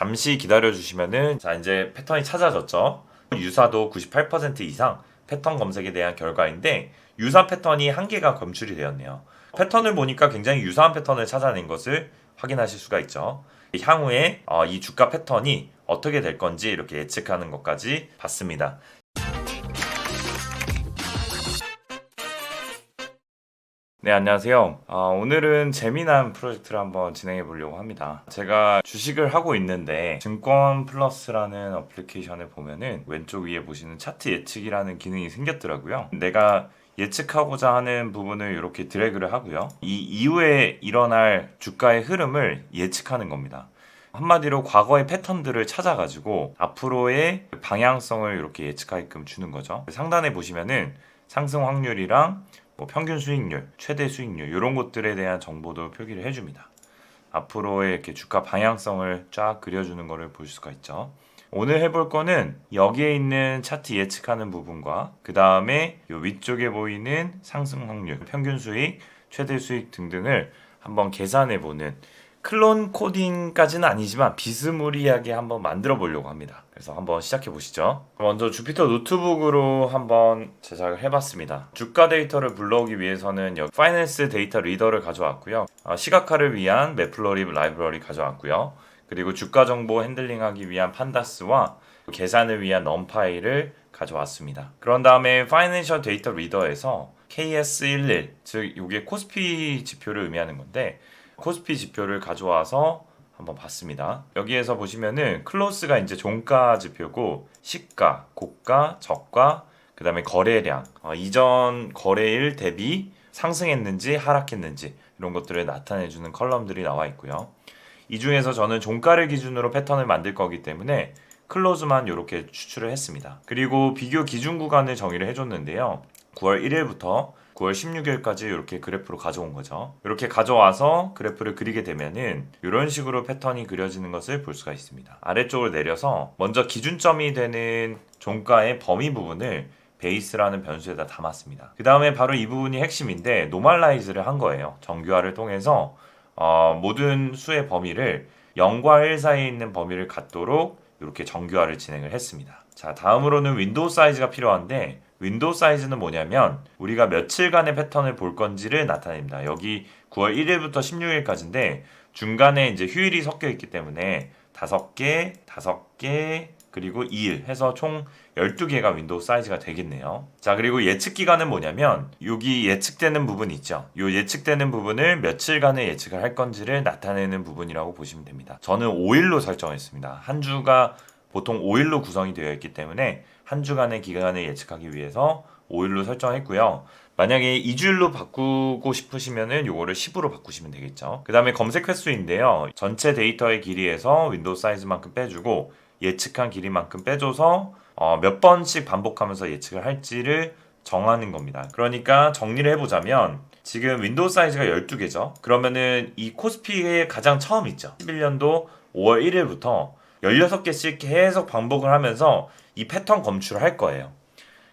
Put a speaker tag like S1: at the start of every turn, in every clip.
S1: 잠시 기다려 주시면은 자 이제 패턴이 찾아졌죠. 유사도 98% 이상 패턴 검색에 대한 결과인데 유사 패턴이 한 개가 검출이 되었네요. 패턴을 보니까 굉장히 유사한 패턴을 찾아낸 것을 확인하실 수가 있죠. 향후에 이 주가 패턴이 어떻게 될 건지 이렇게 예측하는 것까지 봤습니다. 네, 안녕하세요. 오늘은 재미난 프로젝트를 한번 진행해 보려고 합니다. 제가 주식을 하고 있는데 증권 플러스라는 어플리케이션을 보면은 왼쪽 위에 보시는 차트 예측이라는 기능이 생겼더라고요. 내가 예측하고자 하는 부분을 이렇게 드래그를 하고요. 이 이후에 일어날 주가의 흐름을 예측하는 겁니다. 한마디로 과거의 패턴들을 찾아가지고 앞으로의 방향성을 이렇게 예측하게끔 주는 거죠. 상단에 보시면은 상승 확률이랑 평균 수익률, 최대 수익률 이런 것들에 대한 정보도 표기를 해줍니다. 앞으로의 이렇게 주가 방향성을 쫙 그려주는 것을 볼 수가 있죠. 오늘 해볼 거는 여기에 있는 차트 예측하는 부분과 그 다음에 이 위쪽에 보이는 상승 확률, 평균 수익, 최대 수익 등등을 한번 계산해보는 클론 코딩까지는 아니지만 비스무리하게 한번 만들어 보려고 합니다. 그래서 한번 시작해 보시죠. 먼저 주피터 노트북으로 한번 제작을 해봤습니다. 주가 데이터를 불러오기 위해서는 여기 파이낸스 데이터 리더를 가져왔고요. 시각화를 위한 매플러리 라이브러리 가져왔고요. 그리고 주가 정보 핸들링하기 위한 판다스와 계산을 위한 넘파이를 가져왔습니다. 그런 다음에 파이낸셜 데이터 리더에서 KS11, 즉 이게 코스피 지표를 의미하는 건데 코스피 지표를 가져와서 한번 봤습니다. 여기에서 보시면은 클로스가 이제 종가 지표고 시가, 고가, 저가, 그 다음에 거래량, 이전 거래일 대비 상승했는지 하락했는지 이런 것들을 나타내주는 컬럼들이 나와 있고요. 이 중에서 저는 종가를 기준으로 패턴을 만들 거기 때문에 클로즈만 이렇게 추출을 했습니다. 그리고 비교 기준 구간을 정의를 해줬는데요. 9월 1일부터 9월 16일까지 이렇게 그래프로 가져온 거죠. 이렇게 가져와서 그래프를 그리게 되면은 이런 식으로 패턴이 그려지는 것을 볼 수가 있습니다. 아래쪽으로 내려서 먼저 기준점이 되는 종가의 범위 부분을 베이스라는 변수에다 담았습니다. 그 다음에 바로 이 부분이 핵심인데 노멀라이즈를 한 거예요. 정규화를 통해서 모든 수의 범위를 0과 1 사이에 있는 범위를 갖도록 이렇게 정규화를 진행을 했습니다. 자, 다음으로는 윈도우 사이즈가 필요한데 윈도우 사이즈는 뭐냐면 우리가 며칠간의 패턴을 볼 건지를 나타냅니다. 여기 9월 1일부터 16일까지인데 중간에 이제 휴일이 섞여 있기 때문에 5개, 5개, 그리고 2일 해서 총 12개가 윈도우 사이즈가 되겠네요. 자, 그리고 예측 기간은 뭐냐면 여기 예측되는 부분 있죠. 이 예측되는 부분을 며칠간의 예측을 할 건지를 나타내는 부분이라고 보시면 됩니다. 저는 5일로 설정했습니다. 한 주가 보통 5일로 구성이 되어 있기 때문에 한 주간의 기간을 예측하기 위해서 5일로 설정했고요. 만약에 2주일로 바꾸고 싶으시면은 요거를 10으로 바꾸시면 되겠죠. 그 다음에 검색 횟수인데요. 전체 데이터의 길이에서 윈도우 사이즈만큼 빼주고 예측한 길이만큼 빼줘서 몇 번씩 반복하면서 예측을 할지를 정하는 겁니다. 그러니까 정리를 해보자면 지금 윈도우 사이즈가 12개죠. 그러면은 이 코스피의 가장 처음 있죠. 11년도 5월 1일부터 16개씩 계속 반복을 하면서 이 패턴 검출을 할 거예요.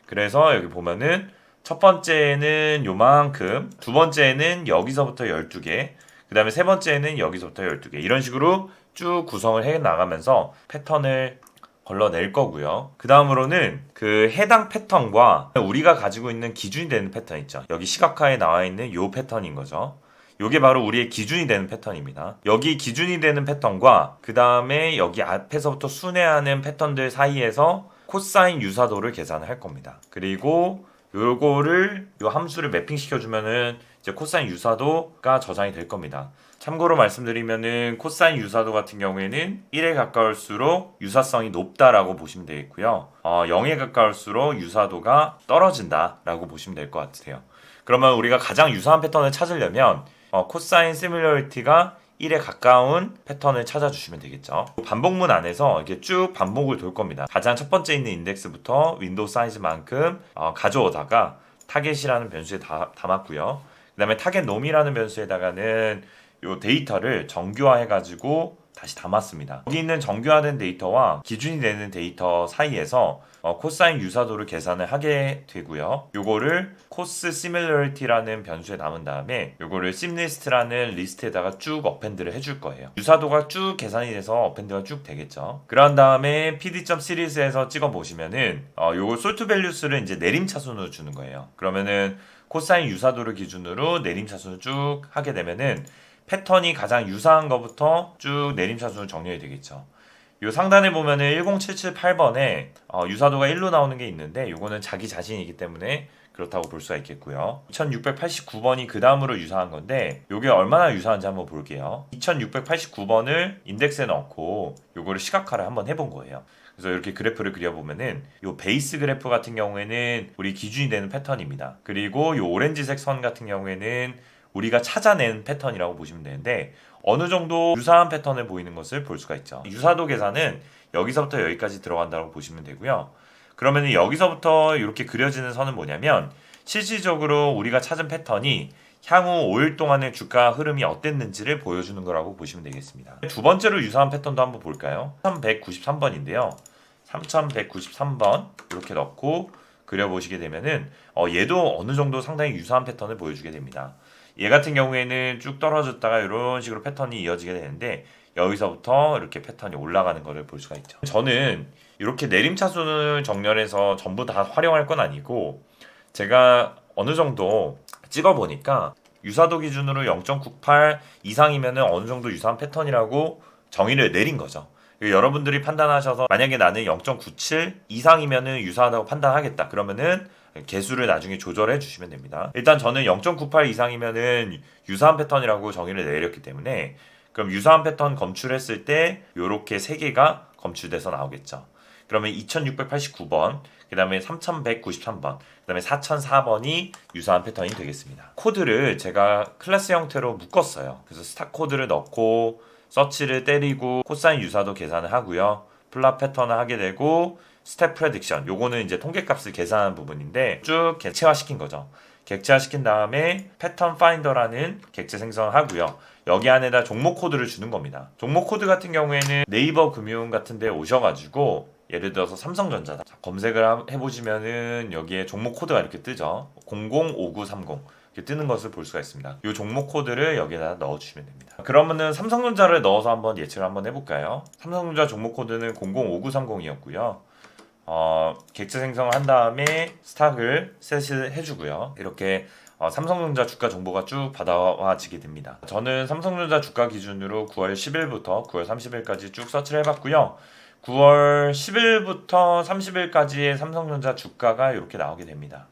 S1: 그래서 여기 보면은 첫 번째는 요만큼, 두 번째는 여기서부터 12개, 그 다음에 세 번째는 여기서부터 12개 이런 식으로 쭉 구성을 해 나가면서 패턴을 걸러낼 거고요. 그 다음으로는 그 해당 패턴과 우리가 가지고 있는 기준이 되는 패턴 있죠. 여기 시각화에 나와 있는 요 패턴인 거죠. 요게 바로 우리의 기준이 되는 패턴입니다. 여기 기준이 되는 패턴과 그 다음에 여기 앞에서부터 순회하는 패턴들 사이에서 코사인 유사도를 계산을 할 겁니다. 그리고 요거를 요 함수를 매핑 시켜주면은 이제 코사인 유사도가 저장이 될 겁니다. 참고로 말씀드리면은 코사인 유사도 같은 경우에는 1에 가까울수록 유사성이 높다라고 보시면 되겠고요. 0에 가까울수록 유사도가 떨어진다라고 보시면 될 것 같아요. 그러면 우리가 가장 유사한 패턴을 찾으려면 코사인 시뮬러리티가 1에 가까운 패턴을 찾아주시면 되겠죠. 반복문 안에서 이렇게 쭉 반복을 돌 겁니다. 가장 첫 번째 있는 인덱스부터 윈도우 사이즈만큼 가져오다가 타겟이라는 변수에 담았고요. 그 다음에 타겟 놈이라는 변수에다가는 이 데이터를 정규화해가지고 다시 담았습니다. 여기 있는 정교화된 데이터와 기준이 되는 데이터 사이에서 코사인 유사도를 계산을 하게 되고요. 요거를 코스 시밀러리티라는 변수에 남은 다음에 요거를 심리스트라는 리스트에다가 쭉 어펜드를 해줄 거예요. 유사도가 쭉 계산이 돼서 어펜드가 쭉 되겠죠. 그런 다음에 pd.series에서 찍어 보시면은 요거 솔트 밸류스를 이제 내림차순으로 주는 거예요. 그러면은 코사인 유사도를 기준으로 내림차순을 쭉 하게 되면은 패턴이 가장 유사한 것부터 쭉 내림차순으로 정렬이 되겠죠. 요 상단에 보면은 10778번에 유사도가 1로 나오는 게 있는데 요거는 자기 자신이기 때문에 그렇다고 볼 수가 있겠고요. 2689번이 그 다음으로 유사한 건데 요게 얼마나 유사한지 한번 볼게요. 2689번을 인덱스에 넣고 요거를 시각화를 한번 해본 거예요. 그래서 이렇게 그래프를 그려보면은 요 베이스 그래프 같은 경우에는 우리 기준이 되는 패턴입니다. 그리고 요 오렌지색 선 같은 경우에는 우리가 찾아낸 패턴이라고 보시면 되는데 어느 정도 유사한 패턴을 보이는 것을 볼 수가 있죠. 유사도 계산은 여기서부터 여기까지 들어간다고 보시면 되고요. 그러면 여기서부터 이렇게 그려지는 선은 뭐냐면 실질적으로 우리가 찾은 패턴이 향후 5일 동안의 주가 흐름이 어땠는지를 보여주는 거라고 보시면 되겠습니다. 두 번째로 유사한 패턴도 한번 볼까요? 3193번인데요. 3193번 이렇게 넣고 그려보시게 되면은 얘도 어느 정도 상당히 유사한 패턴을 보여주게 됩니다. 얘 같은 경우에는 쭉 떨어졌다가 이런 식으로 패턴이 이어지게 되는데 여기서부터 이렇게 패턴이 올라가는 것을 볼 수가 있죠. 저는 이렇게 내림차순을 정렬해서 전부 다 활용할 건 아니고 제가 어느 정도 찍어보니까 유사도 기준으로 0.98 이상이면 어느 정도 유사한 패턴이라고 정의를 내린 거죠. 여러분들이 판단하셔서 만약에 나는 0.97 이상이면 유사하다고 판단하겠다. 그러면은 개수를 나중에 조절해 주시면 됩니다. 일단 저는 0.98 이상이면은 유사한 패턴이라고 정의를 내렸기 때문에 그럼 유사한 패턴 검출했을 때 요렇게 3개가 검출돼서 나오겠죠. 그러면 2689번, 그 다음에 3193번, 그 다음에 4004번이 유사한 패턴이 되겠습니다. 코드를 제가 클래스 형태로 묶었어요. 그래서 스탑 코드를 넣고 서치를 때리고 코사인 유사도 계산을 하고요. 플랫 패턴을 하게 되고 스텝 프레딕션, 요거는 이제 통계값을 계산하는 부분인데 쭉 객체화시킨 거죠. 객체화시킨 다음에 패턴 파인더라는 객체 생성을 하고요. 여기 안에다 종목 코드를 주는 겁니다. 종목 코드 같은 경우에는 네이버 금융 같은 데 오셔가지고 예를 들어서 삼성전자다. 검색을 해보시면은 여기에 종목 코드가 이렇게 뜨죠. 005930 이렇게 뜨는 것을 볼 수가 있습니다. 이 종목 코드를 여기에다 넣어주시면 됩니다. 그러면은 삼성전자를 넣어서 한번 예측을 한번 해볼까요? 삼성전자 종목 코드는 005930이었고요. 객체 생성을 한 다음에 스탁을 셋을 해주고요. 이렇게 삼성전자 주가 정보가 쭉 받아와지게 됩니다. 저는 삼성전자 주가 기준으로 9월 10일부터 9월 30일까지 쭉 서치를 해봤고요. 9월 10일부터 30일까지의 삼성전자 주가가 이렇게 나오게 됩니다.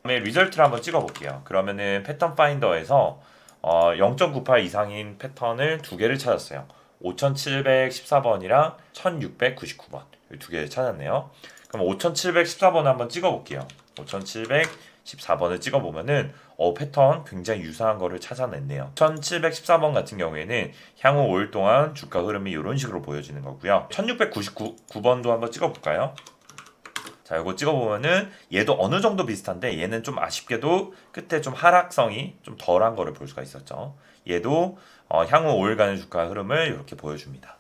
S1: 다음에 리절트를 한번 찍어볼게요. 그러면은 패턴 파인더에서 0.98 이상인 패턴을 두 개를 찾았어요. 5714번이랑 1699번 이 두 개를 찾았네요. 그럼 5714번 한번 찍어볼게요. 5714번을 찍어보면은 패턴 굉장히 유사한 거를 찾아냈네요. 1714번 같은 경우에는 향후 5일 동안 주가 흐름이 이런 식으로 보여지는 거고요. 1699번도 한번 찍어볼까요? 자, 이거 찍어보면은 얘도 어느 정도 비슷한데 얘는 좀 아쉽게도 끝에 좀 하락성이 좀 덜한 거를 볼 수가 있었죠. 얘도 향후 5일간의 주가 흐름을 이렇게 보여줍니다.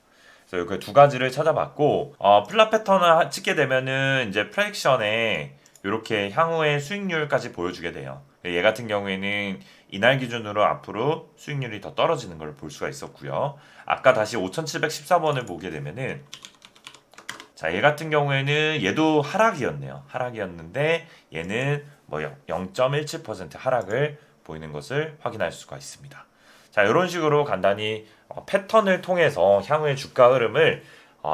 S1: 그래서 이렇게 두 가지를 찾아봤고 플랫 패턴을 찍게 되면은 이제 프레딕션에 이렇게 향후의 수익률까지 보여주게 돼요. 얘 같은 경우에는 이날 기준으로 앞으로 수익률이 더 떨어지는 걸 볼 수가 있었고요. 아까 다시 5714번을 보게 되면은 자, 얘 같은 경우에는 얘도 하락이었네요. 하락이었는데 얘는 뭐 0.17% 하락을 보이는 것을 확인할 수가 있습니다. 자, 이런 식으로 간단히 패턴을 통해서 향후의 주가 흐름을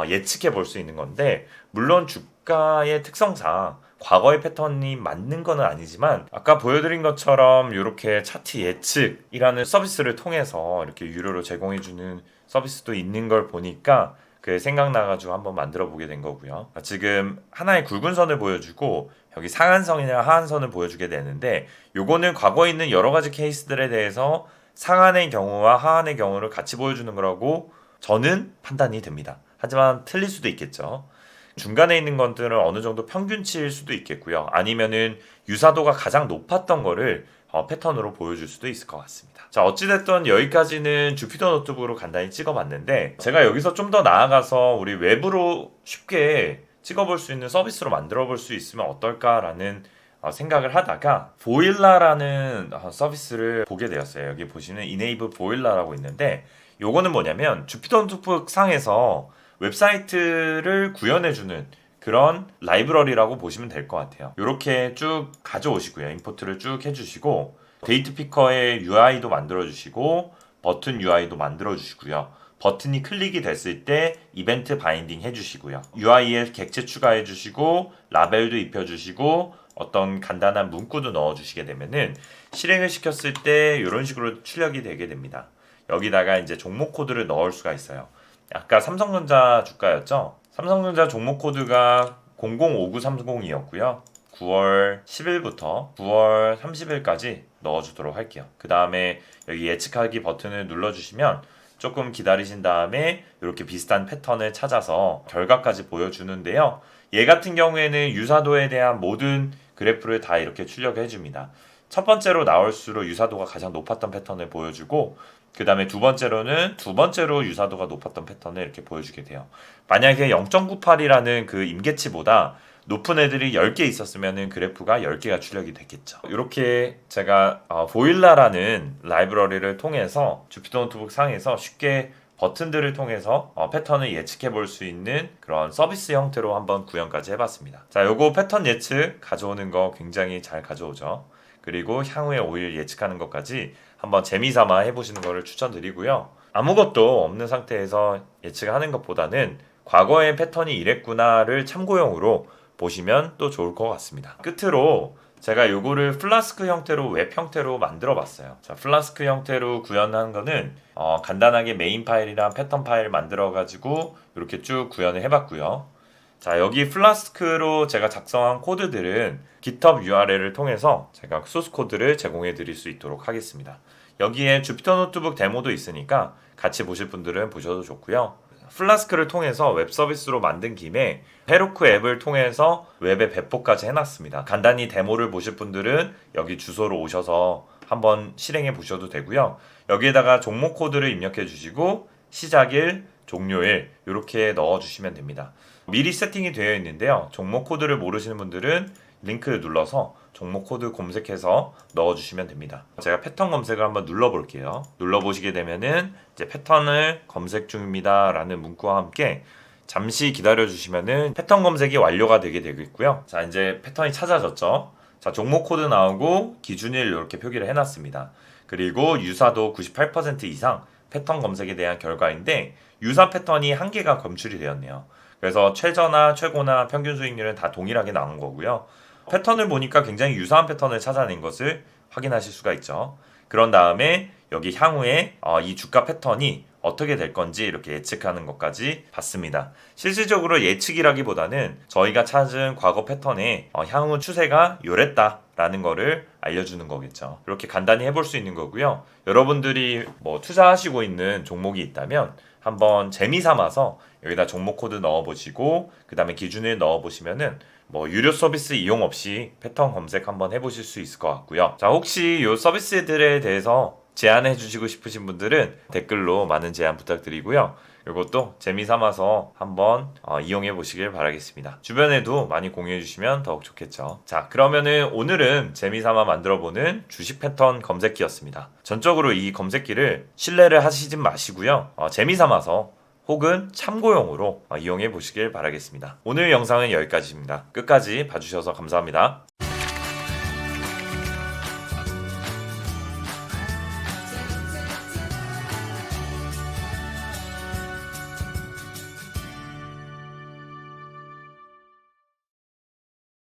S1: 예측해 볼 수 있는 건데 물론 주가의 특성상 과거의 패턴이 맞는 건 아니지만 아까 보여드린 것처럼 이렇게 차트 예측이라는 서비스를 통해서 이렇게 유료로 제공해주는 서비스도 있는 걸 보니까 그 생각나가지고 한번 만들어 보게 된 거고요. 지금 하나의 굵은 선을 보여주고 여기 상한선이나 하한선을 보여주게 되는데 요거는 과거에 있는 여러 가지 케이스들에 대해서 상한의 경우와 하한의 경우를 같이 보여주는 거라고 저는 판단이 됩니다. 하지만 틀릴 수도 있겠죠. 중간에 있는 것들은 어느 정도 평균치일 수도 있겠고요. 아니면은 유사도가 가장 높았던 거를 패턴으로 보여줄 수도 있을 것 같습니다. 자, 어찌됐든 여기까지는 주피터 노트북으로 간단히 찍어봤는데, 제가 여기서 좀 더 나아가서 우리 외부로 쉽게 찍어볼 수 있는 서비스로 만들어 볼 수 있으면 어떨까라는 생각을 하다가 보일라라는 서비스를 보게 되었어요. 여기 보시는 Enable 보일라라고 있는데, 요거는 뭐냐면 주피터 노트북 상에서 웹사이트를 구현해주는 그런 라이브러리라고 보시면 될 것 같아요. 이렇게 쭉 가져오시고요. 임포트를 쭉 해주시고, 데이트 피커의 UI도 만들어주시고, 버튼 UI도 만들어주시고요. 버튼이 클릭이 됐을 때 이벤트 바인딩 해주시고요. UI에 객체 추가해주시고, 라벨도 입혀주시고, 어떤 간단한 문구도 넣어주시게 되면은 실행을 시켰을 때 이런 식으로 출력이 되게 됩니다. 여기다가 이제 종목 코드를 넣을 수가 있어요. 아까 삼성전자 주가였죠? 삼성전자 종목 코드가 005930이었고요. 9월 10일부터 9월 30일까지 넣어주도록 할게요. 그 다음에 여기 예측하기 버튼을 눌러주시면 조금 기다리신 다음에 이렇게 비슷한 패턴을 찾아서 결과까지 보여주는데요. 얘 같은 경우에는 유사도에 대한 모든 그래프를 다 이렇게 출력해 줍니다. 첫 번째로 나올수록 유사도가 가장 높았던 패턴을 보여주고, 그 다음에 두 번째로 유사도가 높았던 패턴을 이렇게 보여주게 돼요. 만약에 0.98이라는 그 임계치보다 높은 애들이 10개 있었으면 그래프가 10개가 출력이 됐겠죠. 이렇게 제가 보일라라는 라이브러리를 통해서 주피터 노트북 상에서 쉽게 버튼들을 통해서 패턴을 예측해 볼 수 있는 그런 서비스 형태로 한번 구현까지 해봤습니다. 자, 요거 패턴 예측 가져오는 거 굉장히 잘 가져오죠. 그리고 향후에 5일 예측하는 것까지 한번 재미삼아 해보시는 것을 추천드리고요. 아무것도 없는 상태에서 예측하는 것보다는 과거의 패턴이 이랬구나를 참고용으로 보시면 또 좋을 것 같습니다. 끝으로 제가 요거를 플라스크 형태로 웹 형태로 만들어 봤어요. 자, 플라스크 형태로 구현한 거는 간단하게 메인 파일이랑 패턴 파일 만들어 가지고 이렇게 쭉 구현을 해봤고요. 자, 여기 플라스크로 제가 작성한 코드들은 GitHub URL을 통해서 제가 소스 코드를 제공해 드릴 수 있도록 하겠습니다. 여기에 주피터 노트북 데모도 있으니까 같이 보실 분들은 보셔도 좋고요. 플라스크를 통해서 웹 서비스로 만든 김에 헤로크 앱을 통해서 웹에 배포까지 해놨습니다. 간단히 데모를 보실 분들은 여기 주소로 오셔서 한번 실행해 보셔도 되고요. 여기에다가 종목 코드를 입력해 주시고 시작일, 종료일 이렇게 넣어주시면 됩니다. 미리 세팅이 되어 있는데요. 종목 코드를 모르시는 분들은 링크를 눌러서 종목 코드 검색해서 넣어주시면 됩니다. 제가 패턴 검색을 한번 눌러볼게요. 눌러보시게 되면은 이제 패턴을 검색 중입니다 라는 문구와 함께 잠시 기다려주시면은 패턴 검색이 완료가 되게 되겠고요. 자, 이제 패턴이 찾아졌죠. 자, 종목 코드 나오고 기준일 이렇게 표기를 해놨습니다. 그리고 유사도 98% 이상 패턴 검색에 대한 결과인데 유사 패턴이 한 개가 검출이 되었네요. 그래서 최저나 최고나 평균 수익률은 다 동일하게 나온 거고요. 패턴을 보니까 굉장히 유사한 패턴을 찾아낸 것을 확인하실 수가 있죠. 그런 다음에 여기 향후에 이 주가 패턴이 어떻게 될 건지 이렇게 예측하는 것까지 봤습니다. 실질적으로 예측이라기보다는 저희가 찾은 과거 패턴의 향후 추세가 요랬다라는 거를 알려주는 거겠죠. 이렇게 간단히 해볼 수 있는 거고요. 여러분들이 뭐 투자하시고 있는 종목이 있다면 한번 재미삼아서 여기다 종목 코드 넣어보시고 그 다음에 기준을 넣어보시면은 뭐 유료 서비스 이용 없이 패턴 검색 한번 해보실 수 있을 것 같고요. 자, 혹시 이 서비스들에 대해서 제안해 주시고 싶으신 분들은 댓글로 많은 제안 부탁드리고요. 이것도 재미삼아서 한번 이용해 보시길 바라겠습니다. 주변에도 많이 공유해 주시면 더욱 좋겠죠. 자, 그러면은 오늘은 재미삼아 만들어보는 주식 패턴 검색기였습니다. 전적으로 이 검색기를 신뢰를 하시진 마시고요. 재미삼아서 혹은 참고용으로 이용해 보시길 바라겠습니다. 오늘 영상은 여기까지입니다. 끝까지 봐주셔서 감사합니다.